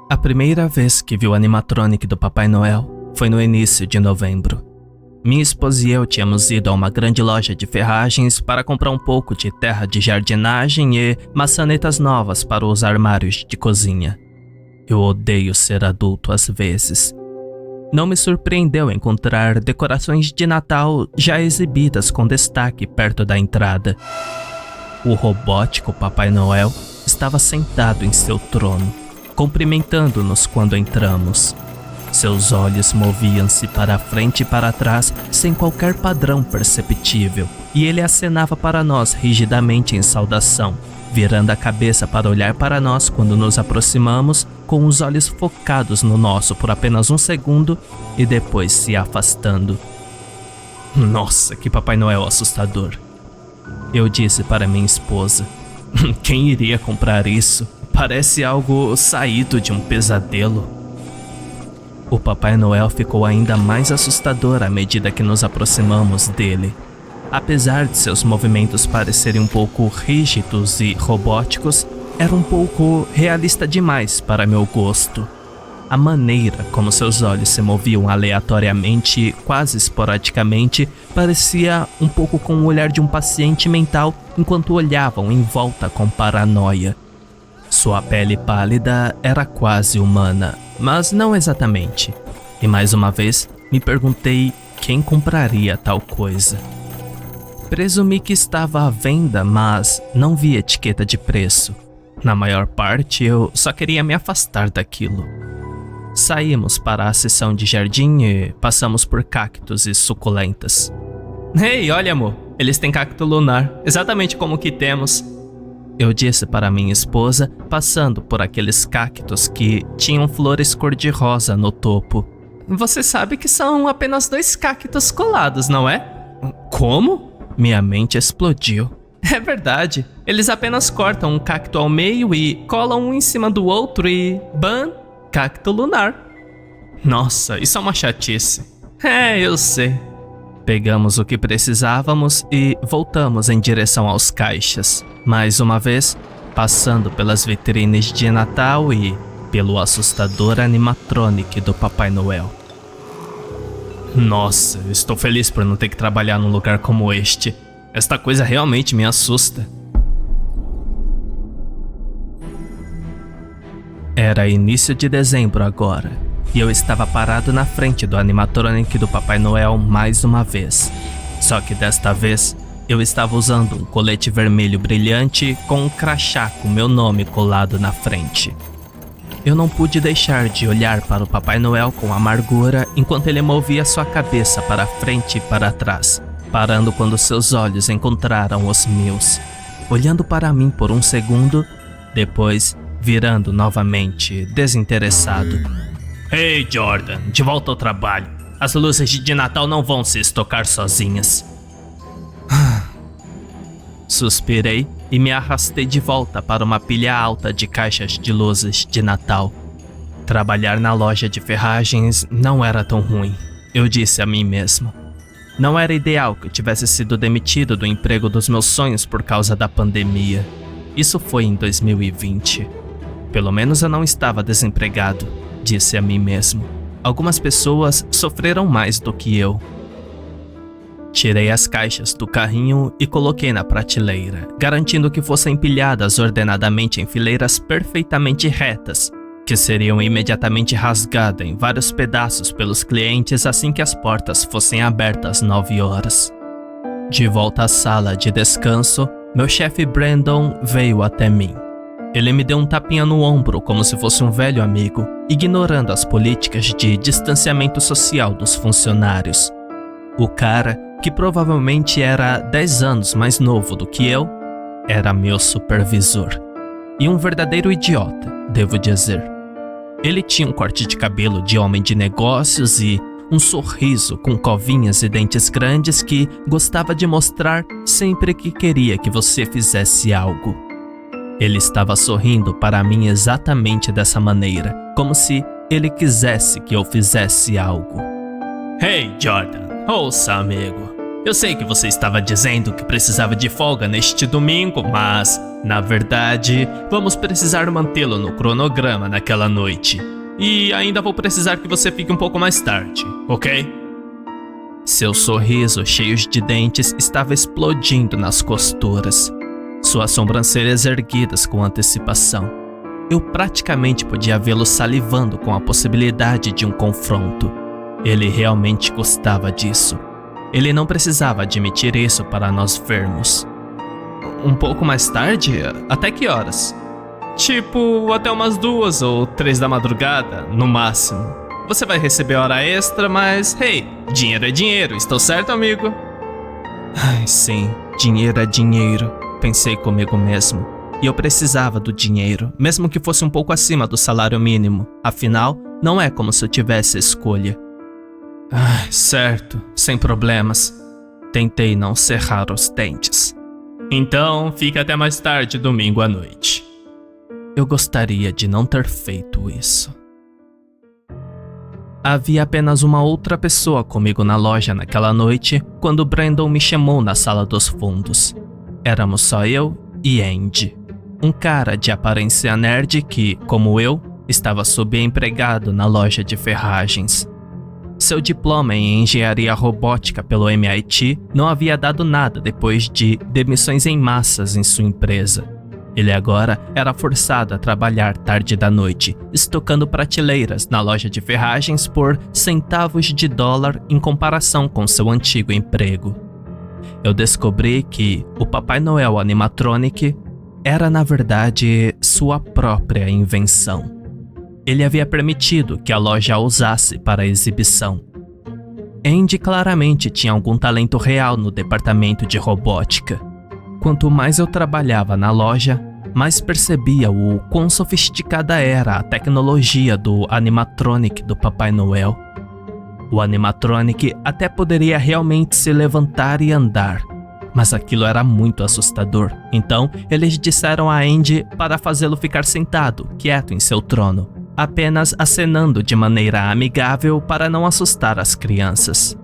A primeira vez que vi o animatronic do Papai Noel foi no início de novembro. Minha esposa e eu tínhamos ido a uma grande loja de ferragens para comprar um pouco de terra de jardinagem e maçanetas novas para os armários de cozinha. Eu odeio ser adulto às vezes. Não me surpreendeu encontrar decorações de Natal já exibidas com destaque perto da entrada. O robótico Papai Noel estava sentado em seu trono, cumprimentando-nos quando entramos. Seus olhos moviam-se para frente e para trás sem qualquer padrão perceptível, e ele acenava para nós rigidamente em saudação, virando a cabeça para olhar para nós quando nos aproximamos, com os olhos focados no nosso por apenas um segundo e depois se afastando. Nossa, que Papai Noel assustador! Eu disse para minha esposa. Quem iria comprar isso? Parece algo saído de um pesadelo. O Papai Noel ficou ainda mais assustador à medida que nos aproximamos dele. Apesar de seus movimentos parecerem um pouco rígidos e robóticos, era um pouco realista demais para meu gosto. A maneira como seus olhos se moviam aleatoriamente e quase esporadicamente parecia um pouco com o olhar de um paciente mental enquanto olhavam em volta com paranoia. Sua pele pálida era quase humana, mas não exatamente. E mais uma vez me perguntei quem compraria tal coisa. Presumi que estava à venda, mas não vi etiqueta de preço. Na maior parte, eu só queria me afastar daquilo. Saímos para a seção de jardim e passamos por cactos e suculentas. Ei, olha amor, eles têm cacto lunar, exatamente como o que temos. Eu disse para minha esposa, passando por aqueles cactos que tinham flores cor-de-rosa no topo. Você sabe que são apenas 2 cactos colados, não é? Como? Minha mente explodiu. É verdade, eles apenas cortam um cacto ao meio e colam um em cima do outro e... bam! Cacto lunar. Nossa, isso é uma chatice. É, eu sei. Pegamos o que precisávamos e voltamos em direção aos caixas. Mais uma vez, passando pelas vitrines de Natal e pelo assustador animatronic do Papai Noel. Nossa, estou feliz por não ter que trabalhar num lugar como este. Esta coisa realmente me assusta. Era início de dezembro agora, e eu estava parado na frente do animatronic do Papai Noel mais uma vez. Só que desta vez, eu estava usando um colete vermelho brilhante com um crachá com meu nome colado na frente. Eu não pude deixar de olhar para o Papai Noel com amargura enquanto ele movia sua cabeça para frente e para trás, parando quando seus olhos encontraram os meus, olhando para mim por um segundo, depois virando novamente, desinteressado. Hey Jordan, de volta ao trabalho. As luzes de Natal não vão se estocar sozinhas. Suspirei e me arrastei de volta para uma pilha alta de caixas de luzes de Natal. Trabalhar na loja de ferragens não era tão ruim, eu disse a mim mesmo. Não era ideal que eu tivesse sido demitido do emprego dos meus sonhos por causa da pandemia. Isso foi em 2020. Pelo menos eu não estava desempregado, disse a mim mesmo. Algumas pessoas sofreram mais do que eu. Tirei as caixas do carrinho e coloquei na prateleira, garantindo que fossem empilhadas ordenadamente em fileiras perfeitamente retas, que seriam imediatamente rasgadas em vários pedaços pelos clientes assim que as portas fossem abertas às 9 horas. De volta à sala de descanso, meu chefe Brandon veio até mim. Ele me deu um tapinha no ombro como se fosse um velho amigo, ignorando as políticas de distanciamento social dos funcionários. O cara, que provavelmente era 10 anos mais novo do que eu, era meu supervisor. E um verdadeiro idiota, devo dizer. Ele tinha um corte de cabelo de homem de negócios e um sorriso com covinhas e dentes grandes que gostava de mostrar sempre que queria que você fizesse algo. Ele estava sorrindo para mim exatamente dessa maneira, como se ele quisesse que eu fizesse algo. Hey Jordan, ouça amigo, Eu sei que você estava dizendo que precisava de folga neste domingo, mas, na verdade, vamos precisar mantê-lo no cronograma naquela noite. E ainda vou precisar que você fique um pouco mais tarde, ok? Seu sorriso, cheio de dentes, estava explodindo nas costuras. Suas sobrancelhas erguidas com antecipação. Eu praticamente podia vê-lo salivando com a possibilidade de um confronto. Ele realmente gostava disso. Ele não precisava admitir isso para nós vermos. Um pouco mais tarde? Até que horas? Tipo, até umas 2 ou 3 da madrugada, no máximo. Você vai receber hora extra, mas, hey, dinheiro é dinheiro, estou certo, amigo? Ai, sim, dinheiro é dinheiro, pensei comigo mesmo. E eu precisava do dinheiro, mesmo que fosse um pouco acima do salário mínimo. Afinal, não é como se eu tivesse escolha. Ah, certo, sem problemas. Tentei não cerrar os dentes. Então, fica até mais tarde domingo à noite. Eu gostaria de não ter feito isso. Havia apenas uma outra pessoa comigo na loja naquela noite quando Brandon me chamou na sala dos fundos. Éramos só eu e Andy, um cara de aparência nerd que, como eu, estava subempregado na loja de ferragens. Seu diploma em engenharia robótica pelo MIT não havia dado nada depois de demissões em massas em sua empresa. Ele agora era forçado a trabalhar tarde da noite, estocando prateleiras na loja de ferragens por centavos de dólar em comparação com seu antigo emprego. Eu descobri que o Papai Noel Animatronic era, na verdade, sua própria invenção. Ele havia permitido que a loja a usasse para a exibição. Andy claramente tinha algum talento real no departamento de robótica. Quanto mais eu trabalhava na loja, mais percebia o quão sofisticada era a tecnologia do animatronic do Papai Noel. O animatronic até poderia realmente se levantar e andar, mas aquilo era muito assustador. Então, eles disseram a Andy para fazê-lo ficar sentado, quieto em seu trono, apenas acenando de maneira amigável para não assustar as crianças.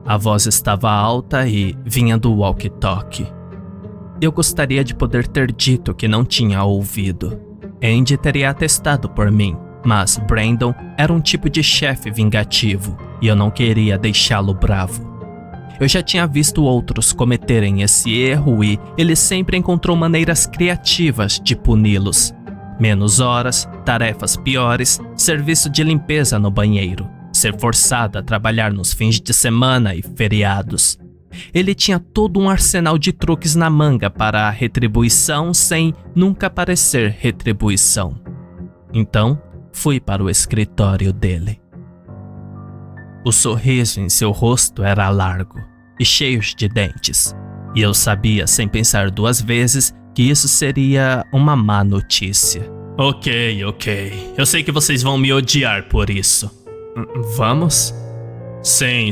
A voz estava alta e vinha do walkie-talkie. Eu gostaria de poder ter dito que não tinha ouvido. Andy teria atestado por mim, mas Brandon era um tipo de chefe vingativo e eu não queria deixá-lo bravo. Eu já tinha visto outros cometerem esse erro e ele sempre encontrou maneiras criativas de puni-los. Menos horas, tarefas piores, serviço de limpeza no banheiro, ser forçado a trabalhar nos fins de semana e feriados. Ele tinha todo um arsenal de truques na manga para a retribuição sem nunca parecer retribuição. Então, fui para o escritório dele. O sorriso em seu rosto era largo e cheio de dentes, e eu sabia sem pensar 2 vezes que isso seria uma má notícia. Ok. Eu sei que vocês vão me odiar por isso. Vamos? Sim.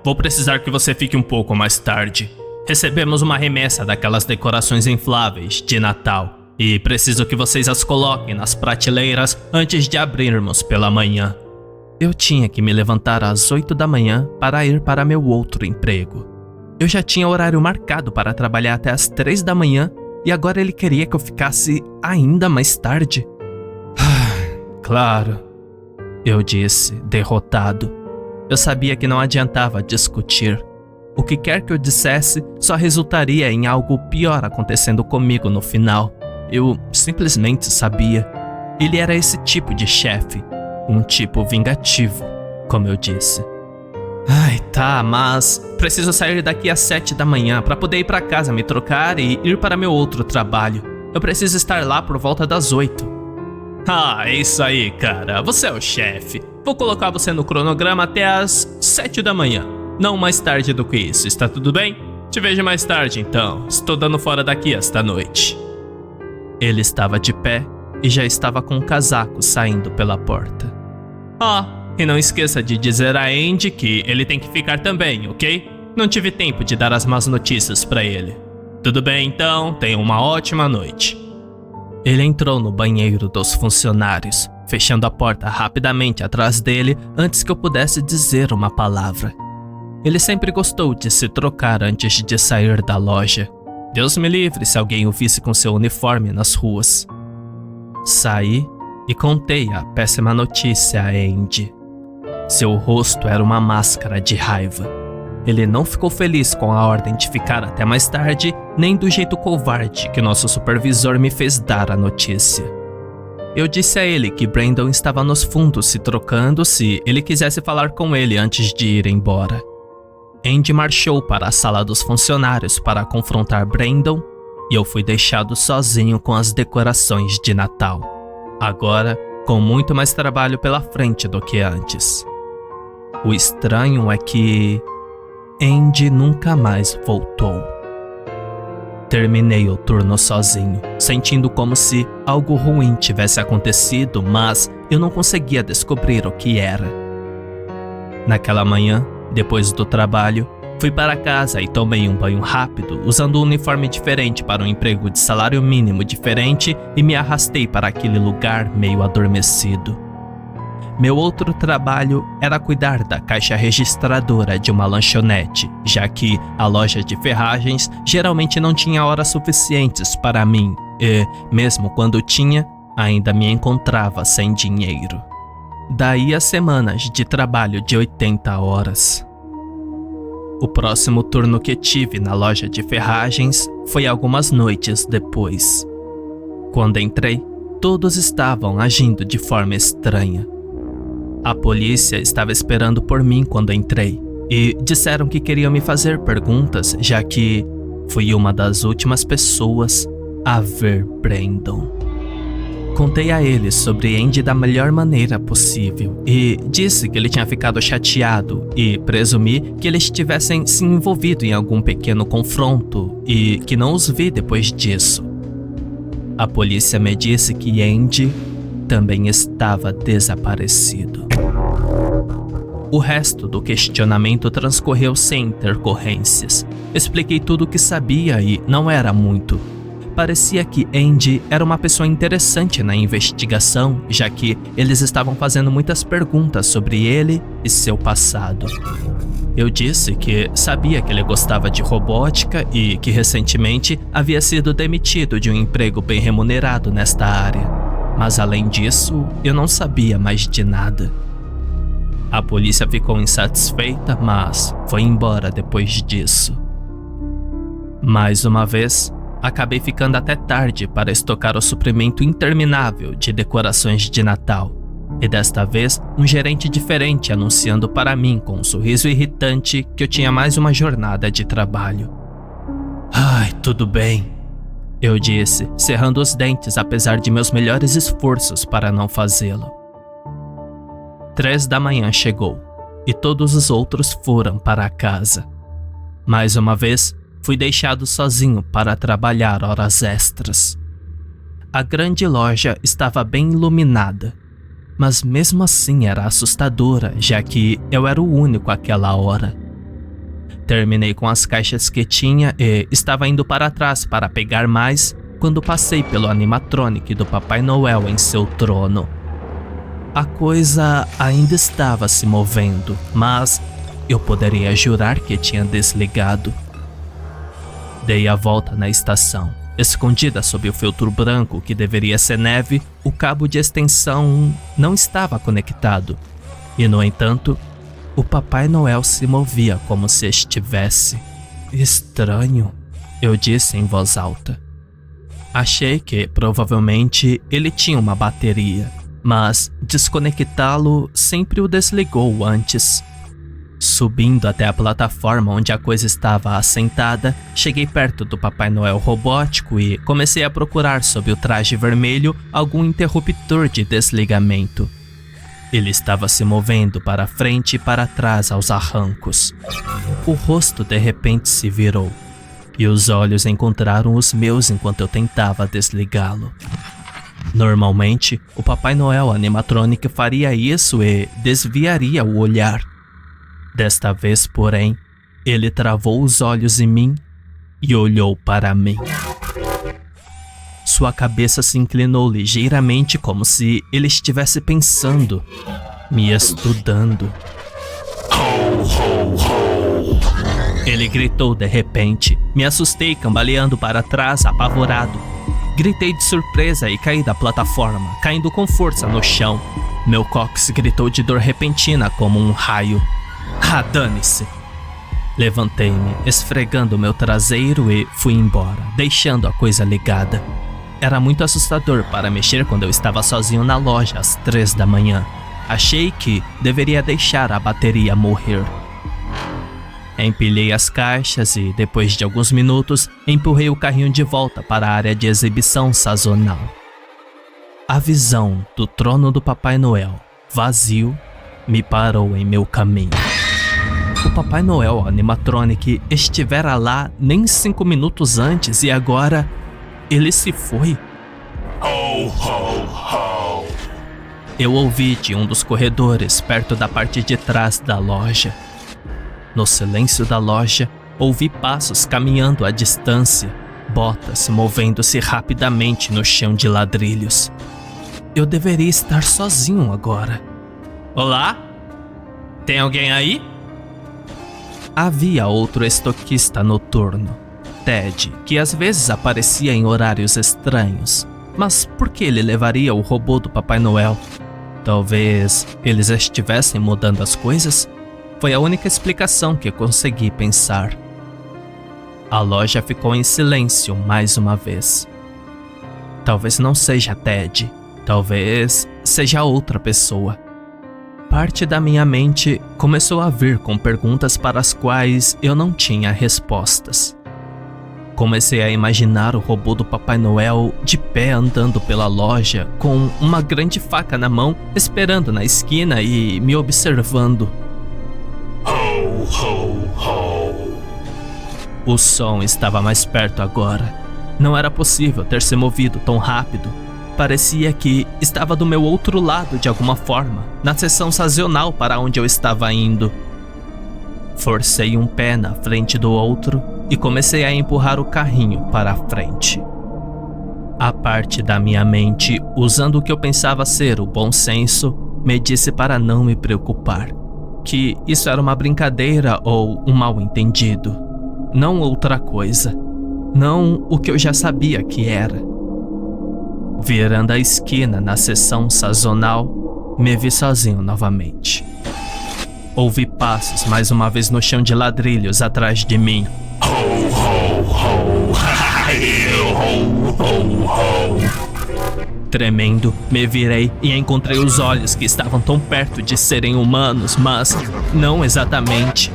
Vou precisar que você fique um pouco mais tarde. Recebemos uma remessa daquelas decorações infláveis de Natal e preciso que vocês as coloquem nas prateleiras antes de abrirmos pela manhã. Eu tinha que me levantar às 8 da manhã para ir para meu outro emprego. Eu já tinha horário marcado para trabalhar até às 3 da manhã e agora ele queria que eu ficasse ainda mais tarde. Claro, eu disse, derrotado. Eu sabia que não adiantava discutir. O que quer que eu dissesse só resultaria em algo pior acontecendo comigo no final. Eu simplesmente sabia. Ele era esse tipo de chefe. Um tipo vingativo, como eu disse. Tá, mas preciso sair daqui às 7 da manhã para poder ir para casa me trocar e ir para meu outro trabalho. Eu preciso estar lá por volta das 8. É isso aí, cara. Você é o chefe. Vou colocar você no cronograma até às 7 da manhã. Não mais tarde do que isso, está tudo bem? Te vejo mais tarde então. Estou dando fora daqui esta noite. Ele estava de pé e já estava com um casaco saindo pela porta. E não esqueça de dizer a Andy que ele tem que ficar também, ok? Não tive tempo de dar as más notícias para ele. Tudo bem então, tenha uma ótima noite. Ele entrou no banheiro dos funcionários, fechando a porta rapidamente atrás dele antes que eu pudesse dizer uma palavra. Ele sempre gostou de se trocar antes de sair da loja. Deus me livre se alguém o visse com seu uniforme nas ruas. Saí e contei a péssima notícia a Andy. Seu rosto era uma máscara de raiva. Ele não ficou feliz com a ordem de ficar até mais tarde, nem do jeito covarde que nosso supervisor me fez dar a notícia. Eu disse a ele que Brandon estava nos fundos se trocando se ele quisesse falar com ele antes de ir embora. Andy marchou para a sala dos funcionários para confrontar Brandon e eu fui deixado sozinho com as decorações de Natal. Agora, com muito mais trabalho pela frente do que antes. O estranho é que Andy nunca mais voltou. Terminei o turno sozinho, sentindo como se algo ruim tivesse acontecido, mas eu não conseguia descobrir o que era. Naquela manhã, depois do trabalho, fui para casa e tomei um banho rápido, usando um uniforme diferente para um emprego de salário mínimo diferente e me arrastei para aquele lugar meio adormecido. Meu outro trabalho era cuidar da caixa registradora de uma lanchonete, já que a loja de ferragens geralmente não tinha horas suficientes para mim e, mesmo quando tinha, ainda me encontrava sem dinheiro. Daí a semanas de trabalho de 80 horas. O próximo turno que tive na loja de ferragens foi algumas noites depois. Quando entrei, todos estavam agindo de forma estranha. A polícia estava esperando por mim quando entrei e disseram que queriam me fazer perguntas, já que fui uma das últimas pessoas a ver Brandon. Contei a eles sobre Andy da melhor maneira possível e disse que ele tinha ficado chateado e presumi que eles tivessem se envolvido em algum pequeno confronto e que não os vi depois disso. A polícia me disse que Andy também estava desaparecido. O resto do questionamento transcorreu sem intercorrências. Expliquei tudo o que sabia e não era muito. Parecia que Andy era uma pessoa interessante na investigação, já que eles estavam fazendo muitas perguntas sobre ele e seu passado. Eu disse que sabia que ele gostava de robótica e que recentemente havia sido demitido de um emprego bem remunerado nesta área. Mas além disso, eu não sabia mais de nada. A polícia ficou insatisfeita, mas foi embora depois disso. Mais uma vez, acabei ficando até tarde para estocar o suprimento interminável de decorações de Natal. E desta vez, um gerente diferente anunciando para mim com um sorriso irritante que eu tinha mais uma jornada de trabalho. Ai, tudo bem, eu disse, cerrando os dentes apesar de meus melhores esforços para não fazê-lo. 3 da manhã chegou, e todos os outros foram para casa. Mais uma vez, fui deixado sozinho para trabalhar horas extras. A grande loja estava bem iluminada, mas mesmo assim era assustadora, já que eu era o único àquela hora. Terminei com as caixas que tinha e estava indo para trás para pegar mais quando passei pelo animatronic do Papai Noel em seu trono. A coisa ainda estava se movendo, mas eu poderia jurar que tinha desligado. Dei a volta na estação. Escondida sob o feltro branco que deveria ser neve, o cabo de extensão não estava conectado. E, no entanto, o Papai Noel se movia como se estivesse. Estranho, eu disse em voz alta. Achei que, provavelmente, ele tinha uma bateria, mas desconectá-lo sempre o desligou antes. Subindo até a plataforma onde a coisa estava assentada, cheguei perto do Papai Noel robótico e comecei a procurar sob o traje vermelho algum interruptor de desligamento. Ele estava se movendo para frente e para trás aos arrancos. O rosto de repente se virou, e os olhos encontraram os meus enquanto eu tentava desligá-lo. Normalmente, o Papai Noel animatronic faria isso e desviaria o olhar. Desta vez, porém, ele travou os olhos em mim e olhou para mim. Sua cabeça se inclinou ligeiramente como se ele estivesse pensando, me estudando. Ho, ho, ho. Ele gritou de repente. Me assustei, cambaleando para trás, apavorado. Gritei de surpresa e caí da plataforma, caindo com força no chão. Meu cóccix gritou de dor repentina como um raio. Ah, dane-se! Levantei-me, esfregando meu traseiro e fui embora, deixando a coisa ligada. Era muito assustador para mexer quando eu estava sozinho na loja às 3 da manhã. Achei que deveria deixar a bateria morrer. Empilhei as caixas e, depois de alguns minutos, empurrei o carrinho de volta para a área de exibição sazonal. A visão do trono do Papai Noel, vazio, me parou em meu caminho. O Papai Noel animatronic estivera lá nem 5 minutos antes e agora ele se foi. Ho, ho, ho. Eu ouvi de um dos corredores perto da parte de trás da loja. No silêncio da loja, ouvi passos caminhando à distância, botas movendo-se rapidamente no chão de ladrilhos. Eu deveria estar sozinho agora. Olá? Tem alguém aí? Havia outro estoquista noturno, Ted, que às vezes aparecia em horários estranhos. Mas por que ele levaria o robô do Papai Noel? Talvez eles estivessem mudando as coisas? Foi a única explicação que consegui pensar. A loja ficou em silêncio mais uma vez. Talvez não seja Ted. Talvez seja outra pessoa. Parte da minha mente começou a vir com perguntas para as quais eu não tinha respostas. Comecei a imaginar o robô do Papai Noel de pé andando pela loja com uma grande faca na mão, esperando na esquina e me observando. Ho, ho, ho. O som estava mais perto agora. Não era possível ter se movido tão rápido. Parecia que estava do meu outro lado de alguma forma, na seção sazonal para onde eu estava indo. Forcei um pé na frente do outro e comecei a empurrar o carrinho para a frente. A parte da minha mente, usando o que eu pensava ser o bom senso, me disse para não me preocupar. Que isso era uma brincadeira ou um mal-entendido. Não outra coisa. Não o que eu já sabia que era. Virando a esquina na seção sazonal, me vi sozinho novamente. Ouvi passos mais uma vez no chão de ladrilhos atrás de mim. Ho, ho, ho. Ho, ho, ho. Tremendo, me virei e encontrei os olhos que estavam tão perto de serem humanos, mas não exatamente.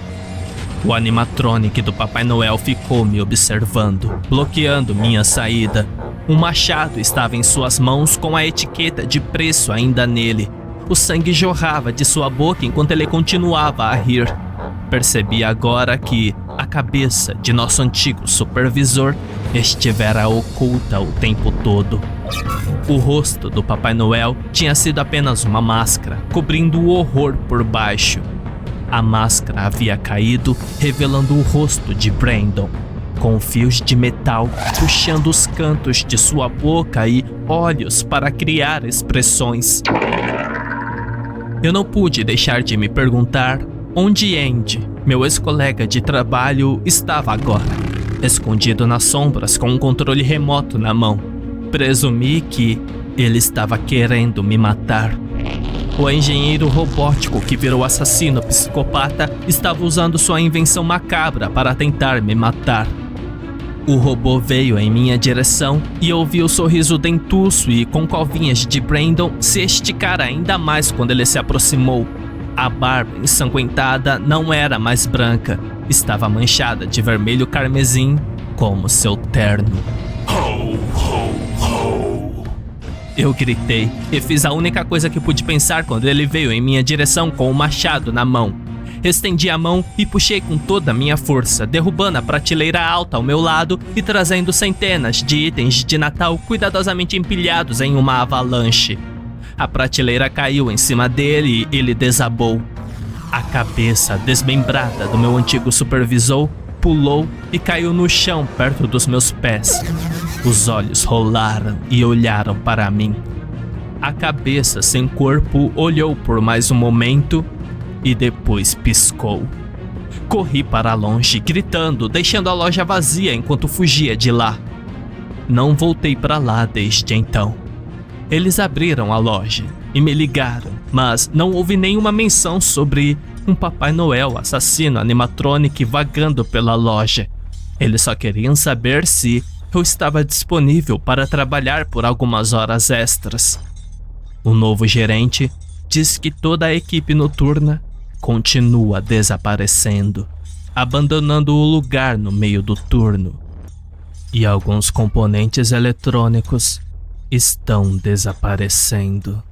O animatronic do Papai Noel ficou me observando, bloqueando minha saída. Um machado estava em suas mãos com a etiqueta de preço ainda nele. O sangue jorrava de sua boca enquanto ele continuava a rir. Percebi agora que a cabeça de nosso antigo supervisor estivera oculta o tempo todo. O rosto do Papai Noel tinha sido apenas uma máscara, cobrindo o horror por baixo. A máscara havia caído, revelando o rosto de Brandon, com fios de metal puxando os cantos de sua boca e olhos para criar expressões. Eu não pude deixar de me perguntar onde Andy, meu ex-colega de trabalho, estava agora. Escondido nas sombras com um controle remoto na mão. Presumi que ele estava querendo me matar. O engenheiro robótico que virou assassino psicopata estava usando sua invenção macabra para tentar me matar. O robô veio em minha direção e eu vi o sorriso dentuço e com covinhas de Brandon se esticar ainda mais quando ele se aproximou. A barba ensanguentada não era mais branca, estava manchada de vermelho carmesim como seu terno. Ho, ho, ho. Eu gritei e fiz a única coisa que pude pensar quando ele veio em minha direção com o machado na mão. Estendi a mão e puxei com toda a minha força, derrubando a prateleira alta ao meu lado e trazendo centenas de itens de Natal cuidadosamente empilhados em uma avalanche. A prateleira caiu em cima dele e ele desabou. A cabeça desmembrada do meu antigo supervisor pulou e caiu no chão perto dos meus pés. Os olhos rolaram e olharam para mim. A cabeça sem corpo olhou por mais um momento e depois piscou. Corri para longe, gritando, deixando a loja vazia enquanto fugia de lá. Não voltei para lá desde então. Eles abriram a loja e me ligaram, mas não houve nenhuma menção sobre um Papai Noel assassino animatronic vagando pela loja. Eles só queriam saber se eu estava disponível para trabalhar por algumas horas extras. O novo gerente diz que toda a equipe noturna continua desaparecendo, abandonando o lugar no meio do turno. E alguns componentes eletrônicos estão desaparecendo.